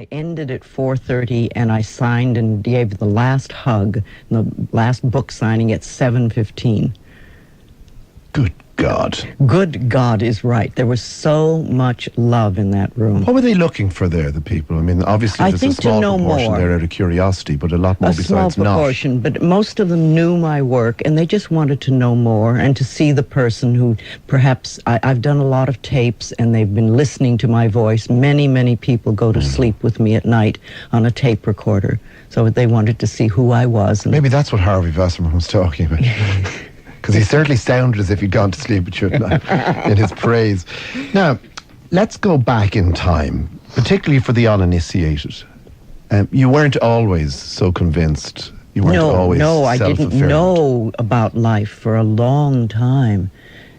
I ended at 4:30 and I signed and gave the last hug, the last book signing at 7:15. Good God. Good God is right. There was so much love in that room. What were they looking for there, the people? I mean, obviously I there's think a small to know proportion more. there out of curiosity, but a lot more A small besides not. proportion, but most of them knew my work and they just wanted to know more and to see the person who perhaps, I've done a lot of tapes and they've been listening to my voice. Many people go to sleep with me at night on a tape recorder. So they wanted to see who I was. And Maybe that's what Harvey Wasserman was talking about. Because he certainly sounded as if he'd gone to sleep with you at night in his praise. Now, let's go back in time, particularly for the uninitiated. You weren't always so convinced. You weren't always No, I didn't know about life for a long time.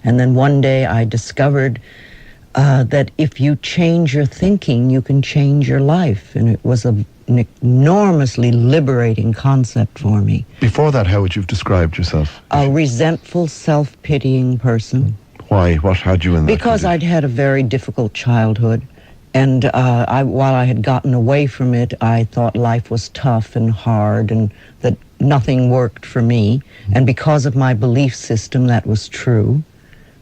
And then one day I discovered that if you change your thinking, you can change your life. And it was an enormously liberating concept for me. Before that, how would you have described yourself? A resentful, self-pitying person. Why? What had you in that? Because I'd had a very difficult childhood. And while I had gotten away from it, I thought life was tough and hard and that nothing worked for me. And because of my belief system, that was true.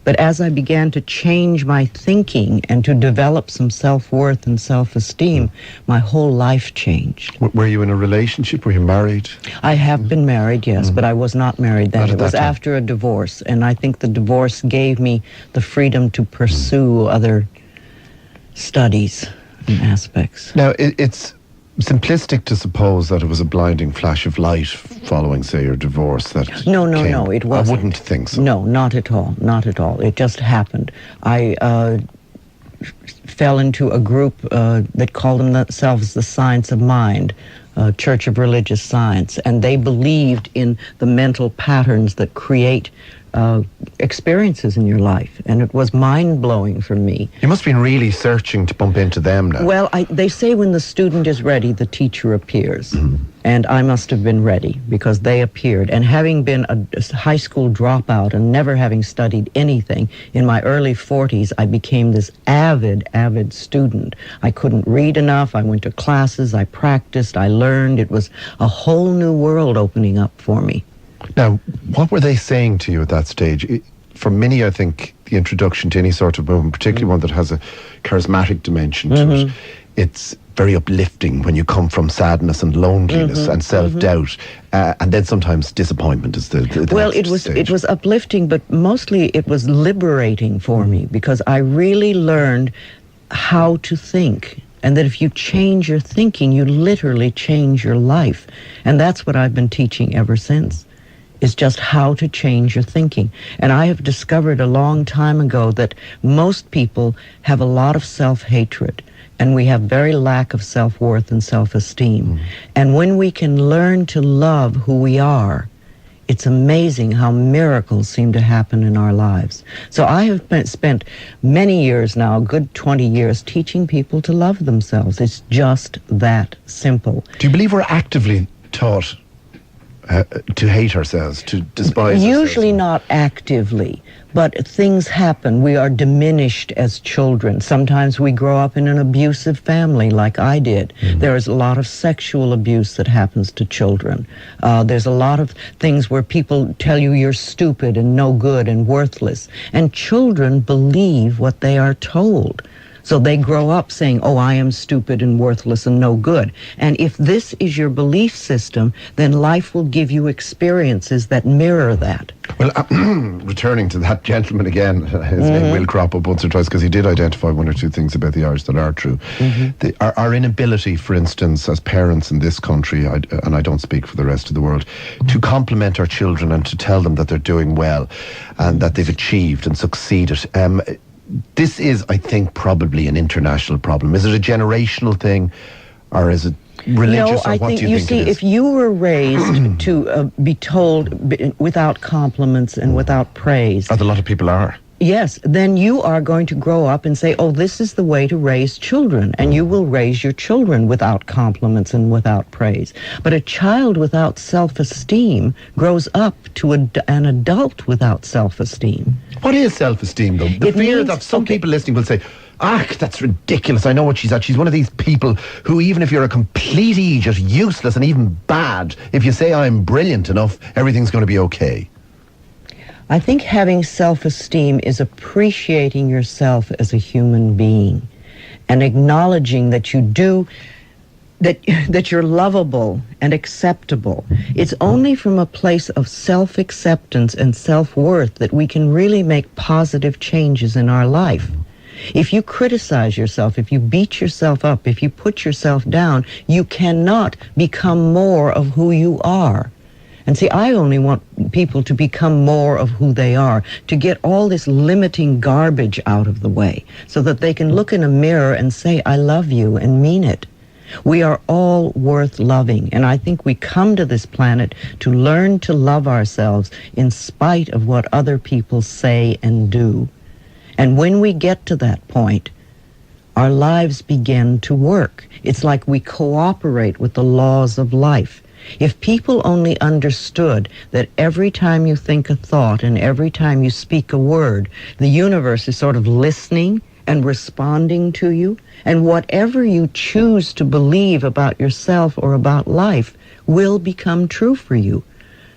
But as I began to change my thinking and to develop some self-worth and self-esteem, my whole life changed. Were you in a relationship? Were you married? I have been married, yes, but I was not married then. Not at It was that time. after a divorce, and I think the divorce gave me the freedom to pursue other studies and aspects. Now, it's simplistic to suppose that it was a blinding flash of light following, say, your divorce. No, it wasn't. I wouldn't think so. No, not at all, not at all. It just happened. I fell into a group that called themselves the Science of Mind, Church of Religious Science, and they believed in the mental patterns that create experiences in your life, and it was mind-blowing for me. You must have been really searching to bump into them now. Well, they say when the student is ready, the teacher appears. And I must have been ready because they appeared. And having been a high school dropout and never having studied anything, in my early 40s, I became this avid student. I couldn't read enough. I went to classes. I practiced. I learned. It was a whole new world opening up for me. Now, what were they saying to you at that stage? For many, I think, the introduction to any sort of movement, particularly one that has a charismatic dimension to it, it's very uplifting when you come from sadness and loneliness and self-doubt, and then sometimes disappointment is the Well, next stage. it was uplifting, but mostly it was liberating for me because I really learned how to think. And that if you change your thinking, you literally change your life. And that's what I've been teaching ever since, is just how to change your thinking. And I have discovered a long time ago that most people have a lot of self-hatred, and we have very lack of self-worth and self-esteem. And when we can learn to love who we are, it's amazing how miracles seem to happen in our lives. So I have spent many years now, a good 20 years, teaching people to love themselves. It's just that simple. Do you believe we're actively taught to hate ourselves, to despise Usually ourselves? not actively, but things happen. We are diminished as children. Sometimes we grow up in an abusive family like I did. There is a lot of sexual abuse that happens to children. There's a lot of things where people tell you you're stupid and no good and worthless. And children believe what they are told. So they grow up saying, oh, I am stupid and worthless and no good. And if this is your belief system, then life will give you experiences that mirror that. Well, returning to that gentleman again, his name will crop up once or twice because he did identify one or two things about the Irish that are true. Our inability, for instance, as parents in this country, and I don't speak for the rest of the world, to compliment our children and to tell them that they're doing well and that they've achieved and succeeded. This is, I think, probably an international problem. Is it a generational thing, or is it religious, no, or what do you think it is? if you were raised to be told without compliments and without praise, As a lot of people are. yes, then you are going to grow up and say, oh, this is the way to raise children, and you will raise your children without compliments and without praise. But a child without self-esteem grows up to an adult without self-esteem. What is self-esteem, though? The It fear means- that some okay. people listening will say, That's ridiculous. I know what she's at. She's one of these people who, even if you're a complete idiot, useless and even bad, if you say I'm brilliant enough, everything's going to be okay. I think having self-esteem is appreciating yourself as a human being and acknowledging that you do, that you're lovable and acceptable. It's only from a place of self-acceptance and self-worth that we can really make positive changes in our life. If you criticize yourself, if you beat yourself up, if you put yourself down, you cannot become more of who you are. And see, I only want people to become more of who they are, to get all this limiting garbage out of the way, so that they can look in a mirror and say, I love you, and mean it. We are all worth loving, and I think we come to this planet to learn to love ourselves in spite of what other people say and do. And when we get to that point, our lives begin to work. It's like we cooperate with the laws of life. If people only understood that every time you think a thought and every time you speak a word, the universe is sort of listening and responding to you, and whatever you choose to believe about yourself or about life will become true for you.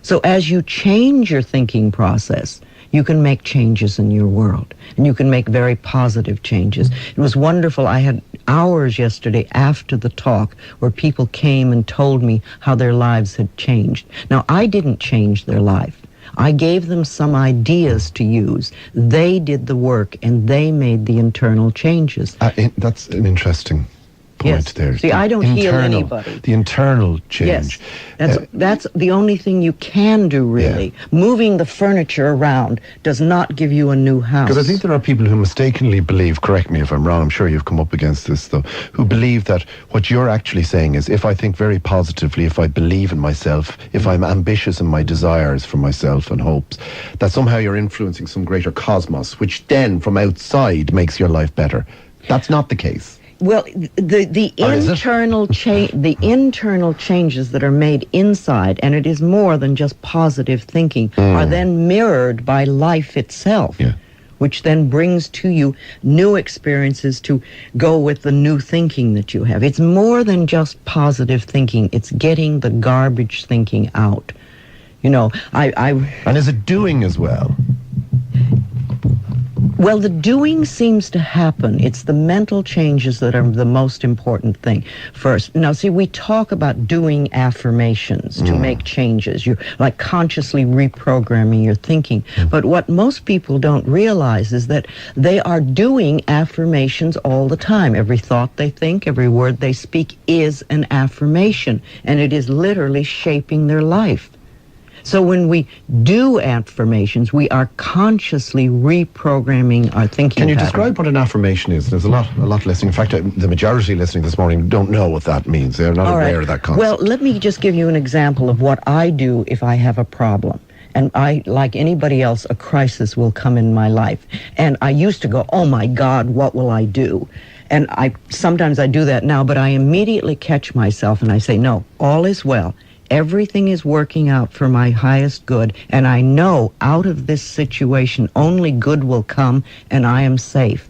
So as you change your thinking process, you can make changes in your world, and you can make very positive changes. It was wonderful. I had hours yesterday after the talk where people came and told me how their lives had changed. Now, I didn't change their life. I gave them some ideas to use. They did the work, and they made the internal changes. That's an interesting point there. See, I don't heal anybody. The internal change. Yes, that's the only thing you can do, really. Yeah. Moving the furniture around does not give you a new house. Because I think there are people who mistakenly believe, correct me if I'm wrong, I'm sure you've come up against this though, who believe that what you're actually saying is, if I think very positively, if I believe in myself, if I'm ambitious in my desires for myself and hopes, that somehow you're influencing some greater cosmos, which then from outside makes your life better. That's not the case. Well, the internal changes that are made inside, and it is more than just positive thinking, are then mirrored by life itself, which then brings to you new experiences to go with the new thinking that you have. It's more than just positive thinking. It's getting the garbage thinking out. You know, And is it doing as well? Well, the doing seems to happen. It's the mental changes that are the most important thing first. Now, see, we talk about doing affirmations to make changes. You're like consciously reprogramming your thinking. But what most people don't realize is that they are doing affirmations all the time. Every thought they think, every word they speak is an affirmation, and it is literally shaping their life. So when we do affirmations, we are consciously reprogramming our thinking Can you pattern. describe what an affirmation is? There's a lot listening. In fact, the majority listening this morning don't know what that means. They're not aware of that concept. Well, let me just give you an example of what I do if I have a problem. And I, like anybody else, a crisis will come in my life. And I used to go, oh my God, what will I do? And sometimes I do that now, but I immediately catch myself and I say, no, all is well. Everything is working out for my highest good, and I know out of this situation only good will come, and I am safe.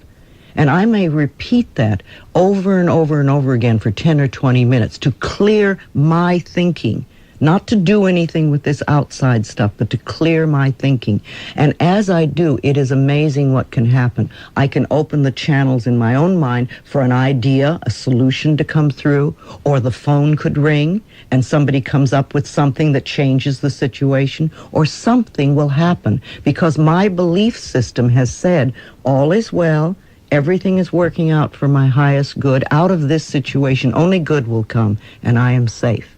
And I may repeat that over and over and over again for 10 or 20 minutes to clear my thinking. Not to do anything with this outside stuff, but to clear my thinking. And as I do, it is amazing what can happen. I can open the channels in my own mind for an idea, a solution to come through, or the phone could ring and somebody comes up with something that changes the situation, or something will happen because my belief system has said, all is well, everything is working out for my highest good. Out of this situation, only good will come, and I am safe.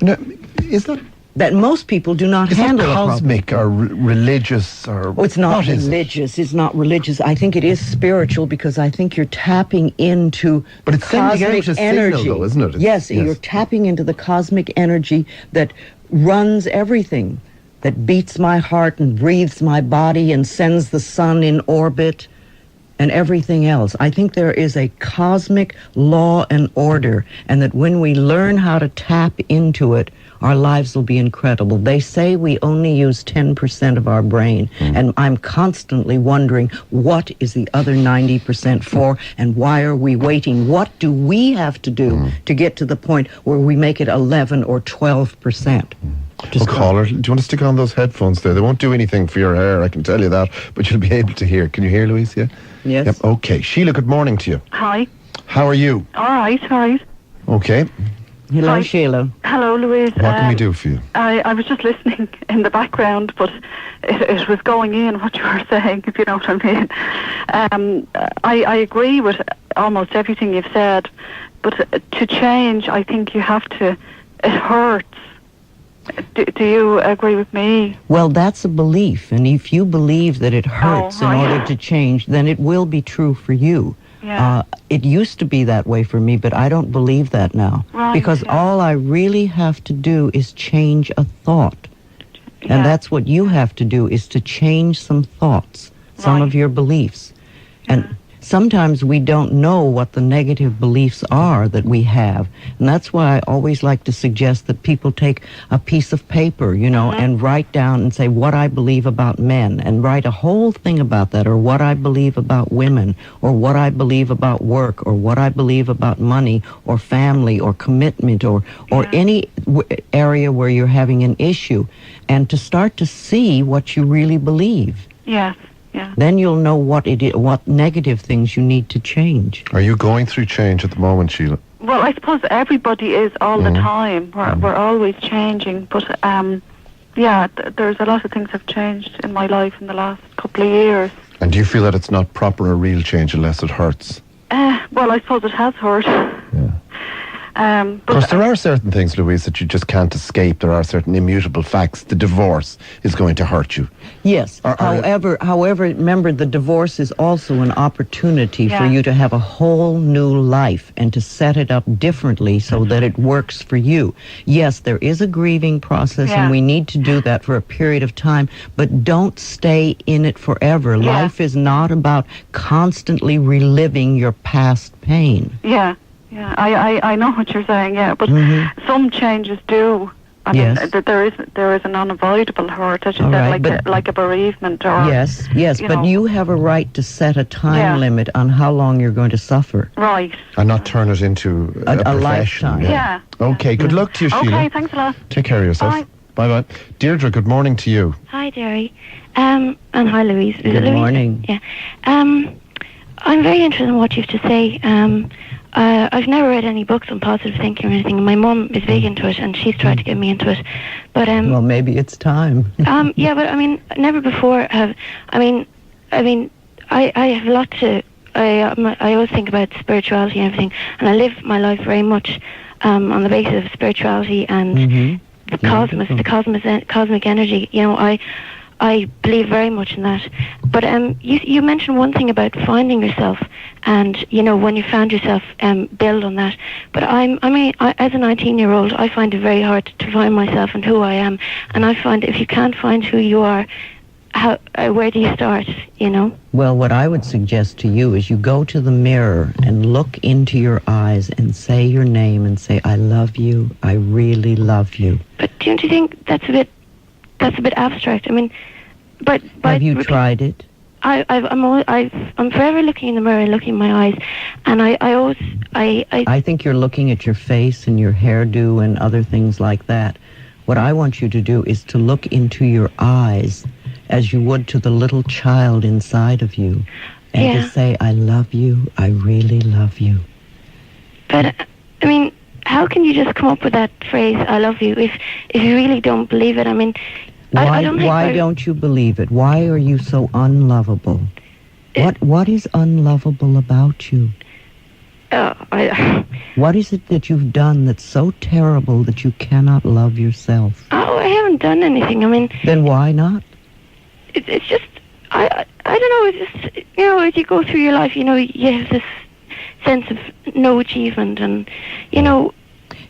Now, is that most people do not handle that cosmic or religious or it's not religious. It's not religious. I think it is spiritual because I think you're tapping into but it's cosmic energy, signal, though, isn't it? Yes, you're tapping into the cosmic energy that runs everything, that beats my heart and breathes my body and sends the sun in orbit. and everything else. I think there is a cosmic law and order, and that when we learn how to tap into it, our lives will be incredible. They say we only use 10% of our brain, and I'm constantly wondering, what is the other 90% for, and why are we waiting? What do we have to do to get to the point where we make it 11 or 12%? Caller, do you want to stick on those headphones there? They won't do anything for your hair, I can tell you that, but you'll be able to hear. Can you hear, Louise? Yeah? Yes. Yep. Okay. Sheila, good morning to you. Hi. How are you? All right. Okay. Hello, Hi. Sheila. Hello, Louise. What can we do for you? I was just listening in the background, but it was going in what you were saying, if you know what I mean. I agree with almost everything you've said, but to change, I think you have to, it hurts. Do you agree with me? Well, that's a belief, and if you believe that it hurts in order to change, then it will be true for you. Yeah. It used to be that way for me, but I don't believe that now. Right, because yeah. all I really have to do is change a thought. Yeah. And that's what you have to do, is to change some thoughts, some Right. of your beliefs. And sometimes we don't know what the negative beliefs are that we have. And that's why I always like to suggest that people take a piece of paper, and write down and say what I believe about men, and write a whole thing about that, or what I believe about women, or what I believe about work, or what I believe about money, or family, or commitment, or any area where you're having an issue, and to start to see what you really believe. Yes. Yeah. Then you'll know what negative things you need to change. Are you going through change at the moment, Sheila? Well, I suppose everybody is all the time. We're always changing, but there's a lot of things have changed in my life in the last couple of years. And do you feel that it's not proper or real change unless it hurts? Well, I suppose it has hurt. Yeah. Of But course, there are certain things, Louise, that you just can't escape. There are certain immutable facts. The divorce is going to hurt you. Yes. However, remember, the divorce is also an opportunity for Yeah. you to have a whole new life and to set it up differently so that it works for you. Yes, there is a grieving process, and we need to do that for a period of time, but don't stay in it forever. Yeah. Life is not about constantly reliving your past pain. Yeah, I know what you're saying. Yeah, but some changes do. I mean, there is an unavoidable hurt, as you All said, right, like a bereavement, or Yes, but you have a right to set a time Yeah. limit on how long you're going to suffer. right. And not turn it into a profession. lifetime. Yeah. Okay, good luck to you, Sheila. Okay, thanks a lot. Take care of yourself. Bye. Bye-bye. Deirdre, good morning to you. Hi, Gerry. And hi, Louise. Is it Good Louise? morning. Yeah. I'm very interested in what you have to say. I've never read any books on positive thinking or anything. My mum is big into it, and she's tried to get me into it. But Well, maybe it's time. yeah, but I mean, never before have. I have a lot to. I always think about spirituality and everything, and I live my life very much on the basis of spirituality and the cosmos, the cosmic energy. I believe very much in that. But you mentioned one thing about finding yourself, and when you found yourself, build on that. But as a 19-year-old, I find it very hard to find myself and who I am. And I find if you can't find who you are, where do you start? Well, what I would suggest to you is you go to the mirror and look into your eyes and say your name and say, "I love you. I really love you." But don't you think that's a bit abstract? I mean, but Have you tried it? I'm forever looking in the mirror and looking in my eyes, and I think you're looking at your face and your hairdo and other things like that. What I want you to do is to look into your eyes as you would to the little child inside of you, and to say, "I love you. I really love you." But I mean, how can you just come up with that phrase, "I love you," if you really don't believe it? I mean, I don't think why don't you believe it? Why are you so unlovable? What is unlovable about you? What is it that you've done that's so terrible that you cannot love yourself? I haven't done anything. I mean, then why not? It's just I don't know. It's just as you go through your life, you have this sense of no achievement, and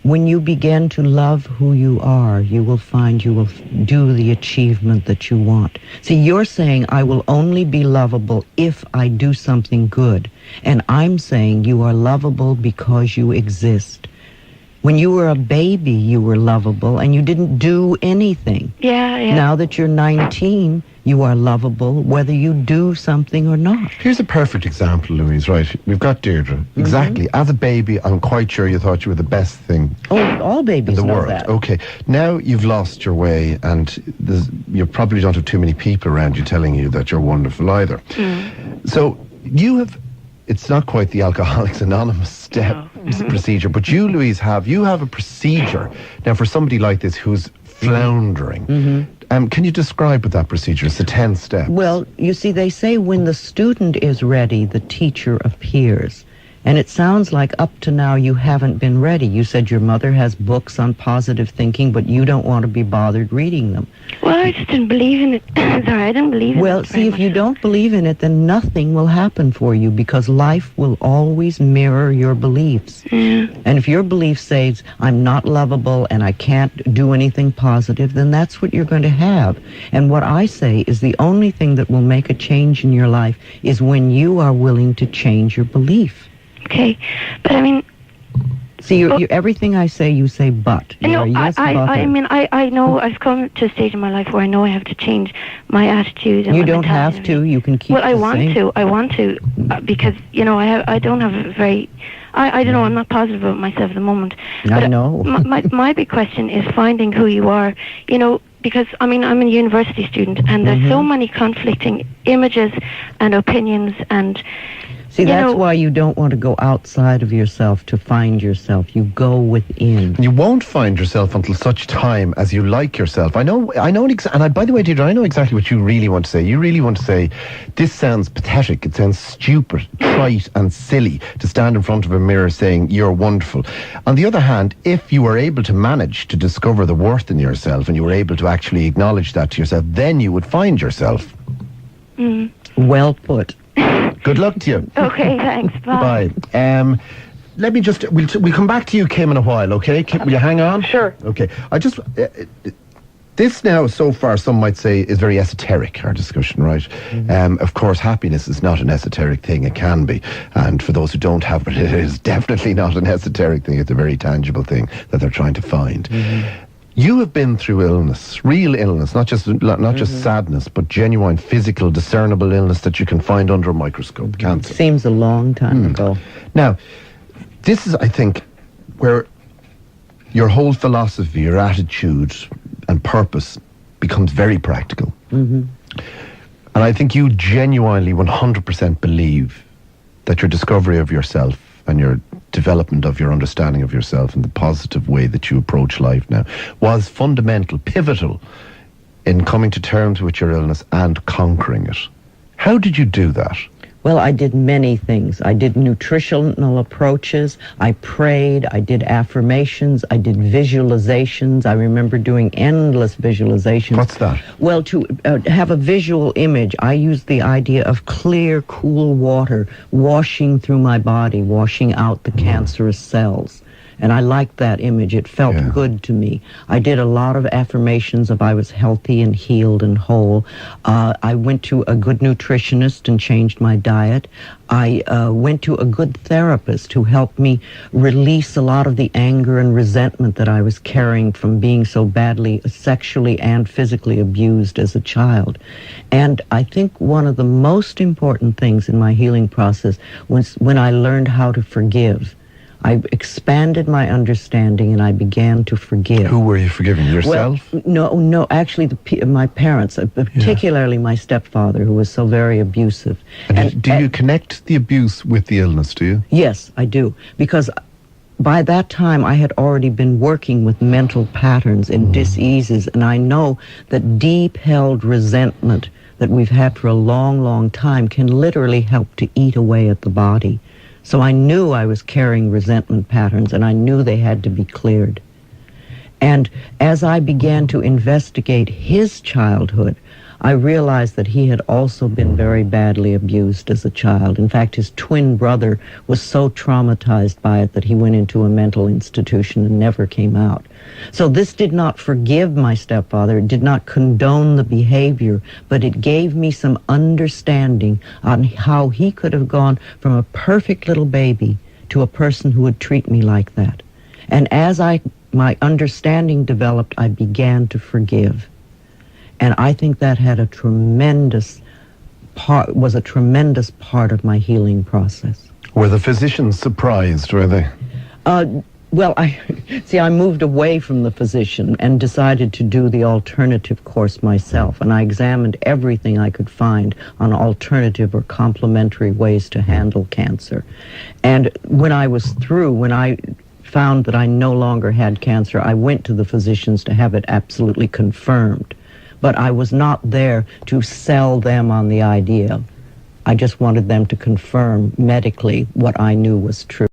When you begin to love who you are, you will find you will do the achievement that you want. See, you're saying, I will only be lovable if I do something good. And I'm saying you are lovable because you exist. When you were a baby, you were lovable and you didn't do anything. Yeah. Now that you're 19, you are lovable whether you do something or not. Here's a perfect example, Louise, right? We've got Deirdre. Exactly. As a baby, I'm quite sure you thought you were the best thing Oh, all babies in the know world. that. Okay. Now you've lost your way and you probably don't have too many people around you telling you that you're wonderful either. So you have... It's not quite the Alcoholics Anonymous step procedure, but you, Louise, have a procedure. Now, for somebody like this who's floundering, can you describe what that procedure is, the 10 steps? Well, you see, they say when the student is ready, the teacher appears. And it sounds like up to now you haven't been ready. You said your mother has books on positive thinking, but you don't want to be bothered reading them. Well, I just didn't believe in it. Sorry, I didn't believe in it. Well, see, if you don't believe in it, then nothing will happen for you because life will always mirror your beliefs. Yeah. And if your belief says, I'm not lovable and I can't do anything positive, then that's what you're going to have. And what I say is the only thing that will make a change in your life is when you are willing to change your belief. Okay, but I mean... See, everything I say, you say but. No, Yes, but. I know I've come to a stage in my life where I know I have to change my attitude. And you my don't mentality. have to. You can keep Well, I the want same. to. I want to because, you know, I don't have a very... I don't know, I'm not positive about myself at the moment. I know. My big question is finding who you are, you know, because, I mean, I'm a university student and there's so many conflicting images and opinions and... See, that's why you don't want to go outside of yourself to find yourself. You go within. You won't find yourself until such time as you like yourself. I know, by the way, Deirdre, I know exactly what you really want to say. You really want to say, this sounds pathetic, it sounds stupid, trite and silly to stand in front of a mirror saying, you're wonderful. On the other hand, if you were able to manage to discover the worth in yourself and you were able to actually acknowledge that to yourself, then you would find yourself. Well put. Good luck to you. Okay, thanks. Bye. Bye. Let me just... We'll come back to you, Kim, in a while, okay? Kim, will you hang on? Sure. Okay. I just... this now, so far, some might say, is very esoteric, our discussion, right? Of course, happiness is not an esoteric thing. It can be. And for those who don't have it, it is definitely not an esoteric thing. It's a very tangible thing that they're trying to find. You have been through illness, real illness, not just sadness, but genuine physical, discernible illness that you can find under a microscope, cancer. Seems a long time ago. Now, this is, I think, where your whole philosophy, your attitude and purpose becomes very practical. And I think you genuinely 100% believe that your discovery of yourself and your development of your understanding of yourself and the positive way that you approach life now was fundamental, pivotal in coming to terms with your illness and conquering it. How did you do that? Well, I did many things. I did nutritional approaches. I prayed. I did affirmations. I did visualizations. I remember doing endless visualizations. What's that? Well, to have a visual image, I used the idea of clear, cool water washing through my body, washing out the cancerous cells. And I liked that image. It felt good to me. I did a lot of affirmations of I was healthy and healed and whole. I went to a good nutritionist and changed my diet. I went to a good therapist who helped me release a lot of the anger and resentment that I was carrying from being so badly sexually and physically abused as a child. And I think one of the most important things in my healing process was when I learned how to forgive. I expanded my understanding and I began to forgive. Who were you forgiving? Yourself? Well, no, actually my parents, particularly my stepfather, who was so very abusive. And do you connect the abuse with the illness, do you? Yes, I do. Because by that time I had already been working with mental patterns and diseases, and I know that deep-held resentment that we've had for a long, long time can literally help to eat away at the body. So I knew I was carrying resentment patterns, and I knew they had to be cleared. And as I began to investigate his childhood, I realized that he had also been very badly abused as a child. In fact, his twin brother was so traumatized by it that he went into a mental institution and never came out. So this did not forgive my stepfather, it did not condone the behavior, but it gave me some understanding on how he could have gone from a perfect little baby to a person who would treat me like that. And as my understanding developed, I began to forgive. And I think that had was a tremendous part of my healing process. Were the physicians surprised, were they? Well, I moved away from the physician and decided to do the alternative course myself. And I examined everything I could find on alternative or complementary ways to handle cancer. And when I was through, when I found that I no longer had cancer, I went to the physicians to have it absolutely confirmed. But I was not there to sell them on the idea. I just wanted them to confirm medically what I knew was true.